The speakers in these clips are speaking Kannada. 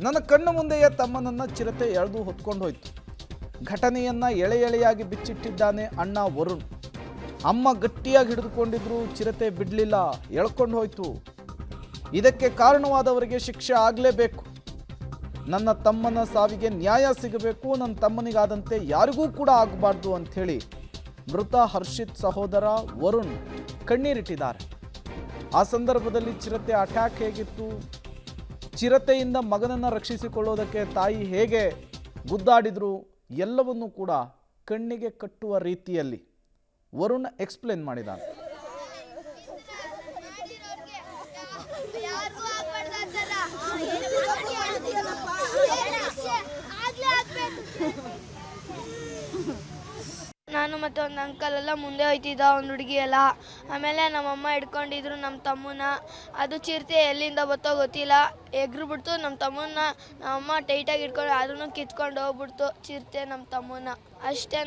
ನನ್ನ ಕಣ್ಣು ಮುಂದೆಯೇ ತಮ್ಮನನ್ನ ಚಿರತೆ ಎಳೆದು ಹೊತ್ಕೊಂಡು ಹೋಯ್ತು. ಘಟನೆಯನ್ನ ಎಳೆ ಎಳೆಯಾಗಿ ಬಿಚ್ಚಿಟ್ಟಿದ್ದಾನೆ ಅಣ್ಣ ವರುಣ್. ಅಮ್ಮ ಗಟ್ಟಿಯಾಗಿ ಹಿಡಿದುಕೊಂಡಿದ್ರು, ಚಿರತೆ ಬಿಡಲಿಲ್ಲ, ಎಳ್ಕೊಂಡು ಹೋಯ್ತು. ಇದಕ್ಕೆ ಕಾರಣವಾದವರಿಗೆ ಶಿಕ್ಷೆ ಆಗಲೇಬೇಕು. ನನ್ನ ತಮ್ಮನ ಸಾವಿಗೆ ನ್ಯಾಯ ಸಿಗಬೇಕು, ನನ್ನ ತಮ್ಮನಿಗಾದಂತೆ ಯಾರಿಗೂ ಕೂಡ ಆಗಬಾರ್ದು ಅಂಥೇಳಿ ಮೃತ ಹರ್ಷಿತ್ ಸಹೋದರ ವರುಣ್ ಕಣ್ಣೀರಿಟ್ಟಿದ್ದಾರೆ. ಆ ಸಂದರ್ಭದಲ್ಲಿ ಚಿರತೆ ಅಟ್ಯಾಕ್ ಹೇಗಿತ್ತು, ಚಿರತೆಯಿಂದ ಮಗನನ್ನು ರಕ್ಷಿಸಿಕೊಳ್ಳೋದಕ್ಕೆ ತಾಯಿ ಹೇಗೆ ಗುದ್ದಾಡಿದ್ರು, ಎಲ್ಲವನ್ನೂ ಕೂಡ ಕಣ್ಣಿಗೆ ಕಟ್ಟುವ ರೀತಿಯಲ್ಲಿ ವರುಣ್ ಎಕ್ಸ್ಪ್ಲೇನ್ ಮಾಡಿದ್ದಾರೆ. ನಾನು ಮತ್ತು ಒಂದು ಅಂಕಲ್ ಎಲ್ಲ ಮುಂದೆ ಹೋಯ್ತಿದ್ದ, ಒಂದು ಹುಡುಗಿ ಎಲ್ಲ. ಆಮೇಲೆ ನಮ್ಮಮ್ಮ ಹಿಡ್ಕೊಂಡಿದ್ರು ನಮ್ಮ ತಮ್ಮನ. ಅದು ಚಿರತೆ ಎಲ್ಲಿಂದ ಬತ್ತೋ ಗೊತ್ತಿಲ್ಲ, ಎಗ್ರು ಬಿಡ್ತು. ನಮ್ಮ ತಮ್ಮನ್ನ ನಮ್ಮಮ್ಮ ಟೈಟಾಗಿ ಹಿಡ್ಕೊಂಡು ಅದನ್ನು ಕಿತ್ಕೊಂಡು ಹೋಗ್ಬಿಡ್ತು ಚಿರತೆ ನಮ್ಮ ತಮ್ಮನ. ಅಷ್ಟೇ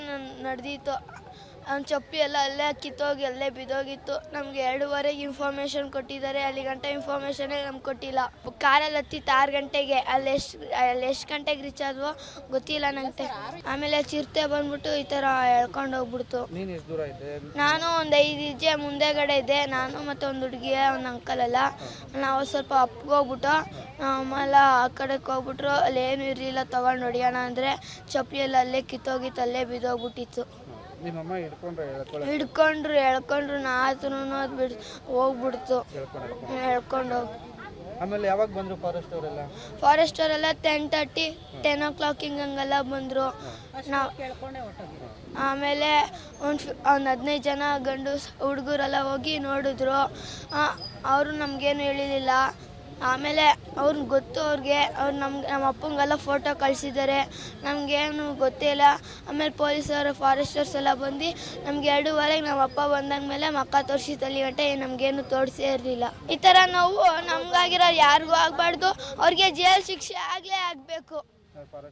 ನಡೆದಿತ್ತು. ಅವ್ನ ಚಪ್ಪಿ ಎಲ್ಲ ಅಲ್ಲೇ ಕಿತ್ತೋಗಿ ಅಲ್ಲೇ ಬಿದ್ದೋಗಿತ್ತು. ನಮಗೆ 2:15 ಇನ್ಫಾರ್ಮೇಷನ್ ಕೊಟ್ಟಿದ್ದಾರೆ, ಅಲ್ಲಿ ಗಂಟೆ ಇನ್ಫಾರ್ಮೇಷನೇ ನಮ್ಗೆ ಕೊಟ್ಟಿಲ್ಲ. ಕಾರಲ್ಲಿ ಹತ್ತಿತ್ತು 6 ಗಂಟೆಗೆ. ಅಲ್ಲಿ ಎಷ್ಟು ಗಂಟೆಗೆ ರೀಚ್ ಆದ್ವೋ ಗೊತ್ತಿಲ್ಲ ನಂಗೆ. ಆಮೇಲೆ ಚಿರತೆ ಬಂದ್ಬಿಟ್ಟು ಈ ಥರ ಎಳ್ಕೊಂಡು ಹೋಗ್ಬಿಡ್ತು. ನಾನು ಒಂದು 5 ಹೆಜ್ಜೆ ಮುಂದೆಗಡೆ ಇದ್ದೆ, ನಾನು ಮತ್ತು ಒಂದು ಹುಡುಗಿ, ಒಂದು ಅಂಕಲ್ ಎಲ್ಲ. ನಾವು ಸ್ವಲ್ಪ ಅಪ್ಗೋಗ್ಬಿಟ್ಟು ಆಮೇಲೆ ಆ ಕಡೆಗೆ ಹೋಗ್ಬಿಟ್ರು. ಅಲ್ಲಿ ಏನೂ ಇರಲಿಲ್ಲ ತೊಗೊಂಡು ಹೊಡಿಯೋಣ ಅಂದರೆ ಚಪ್ಪಲಿ ಎಲ್ಲ ಅಲ್ಲೇ ಕಿತ್ತೋಗಿತ್ತು, ಅಲ್ಲೇ ಬಿದ್ದೋಗ್ಬಿಟ್ಟಿತ್ತು. ಎಳ್ಕೊಂಡ್ರು ನಾತ್ರನು ಅದು ಹೋಗ್ಬಿಡ್ತು. ಎಳ್ಕೊಂಡು ಹೋಗಿ ಆಮೇಲೆ ಯಾವಾಗ ಬಂದರು ಫಾರೆಸ್ಟ್ ಅವರೆಲ್ಲ 10:30 10 o'clock ಹಂಗೆಲ್ಲ ಬಂದರು. ನಾವು ಆಮೇಲೆ ಒಂದು 15 ಜನ ಗಂಡು ಹುಡುಗರೆಲ್ಲ ಹೋಗಿ ನೋಡಿದ್ರು. ಅವರು ನಮಗೇನು ಹೇಳಿರಲಿಲ್ಲ. ಆಮೇಲೆ ಅವ್ರಿಗೆ ಗೊತ್ತು, ಅವ್ರು ನಮ್ಮ ಅಪ್ಪಂಗೆಲ್ಲ ಫೋಟೋ ಕಳಿಸಿದ್ದಾರೆ, ನಮಗೇನು ಗೊತ್ತಿಲ್ಲ. ಆಮೇಲೆ ಪೊಲೀಸರು ಫಾರೆಸ್ಟರ್ಸ್ ಎಲ್ಲ ಬಂದು ನಮ್ಗೆ 2:15 ನಮ್ಮ ಅಪ್ಪ ಬಂದಾದ್ಮೇಲೆ ಮಕ್ಕ ತೋರಿಸಿ ತಲೆ ಗಂಟೆ ನಮಗೇನು ತೋರಿಸೇ ಇರಲಿಲ್ಲ. ಈ ಥರ ನಾವು ನಮಗಾಗಿರೋ ಯಾರಿಗೂ ಆಗಬಾರ್ದು, ಅವ್ರಿಗೆ ಜೈಲು ಶಿಕ್ಷೆ ಆಗಲೇ ಆಗಬೇಕು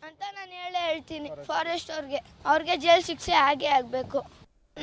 ಅಂತ ನಾನು ಹೇಳ್ತೀನಿ. ಫಾರೆಸ್ಟ್ ಅವ್ರಿಗೆ ಜೈಲು ಶಿಕ್ಷೆ ಆಗೇ ಆಗಬೇಕು.